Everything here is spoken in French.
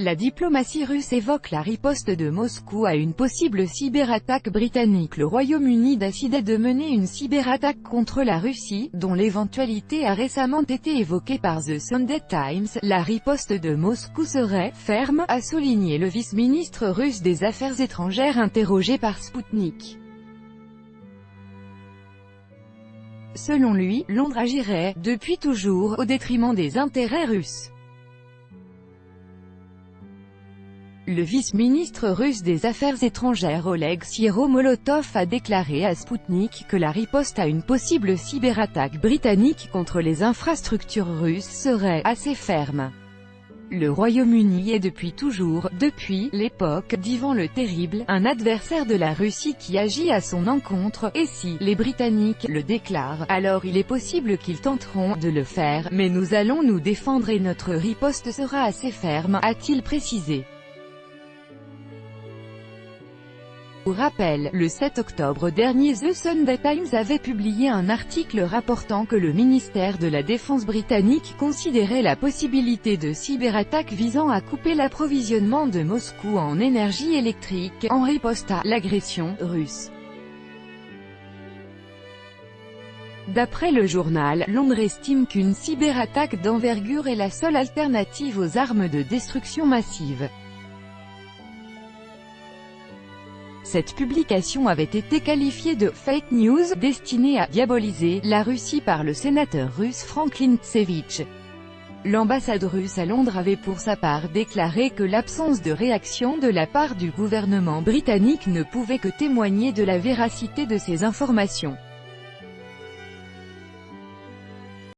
La diplomatie russe évoque la riposte de Moscou à une possible cyberattaque britannique. Le Royaume-Uni décide de mener une cyberattaque contre la Russie, dont l'éventualité a récemment été évoquée par The Sunday Times. La riposte de Moscou serait « ferme », a souligné le vice-ministre russe des Affaires étrangères interrogé par Sputnik. Selon lui, Londres agirait, depuis toujours, au détriment des intérêts russes. Le vice-ministre russe des Affaires étrangères Oleg Sieromolotov a déclaré à Sputnik que la riposte à une possible cyberattaque britannique contre les infrastructures russes serait « assez ferme ». Le Royaume-Uni est depuis toujours, depuis l'époque d'Ivan le Terrible, un adversaire de la Russie qui agit à son encontre, et si les Britanniques le déclarent, alors il est possible qu'ils tenteront de le faire, mais nous allons nous défendre et notre riposte sera assez ferme, a-t-il précisé. Pour rappel, le 7 octobre dernier The Sunday Times avait publié un article rapportant que le ministère de la Défense britannique considérait la possibilité de cyberattaques visant à couper l'approvisionnement de Moscou en énergie électrique, en riposte à l'agression russe. D'après le journal, Londres estime qu'une cyberattaque d'envergure est la seule alternative aux armes de destruction massive. Cette publication avait été qualifiée de « fake news » destinée à « diaboliser » la Russie par le sénateur russe Franklin Tsevich. L'ambassade russe à Londres avait pour sa part déclaré que l'absence de réaction de la part du gouvernement britannique ne pouvait que témoigner de la véracité de ces informations.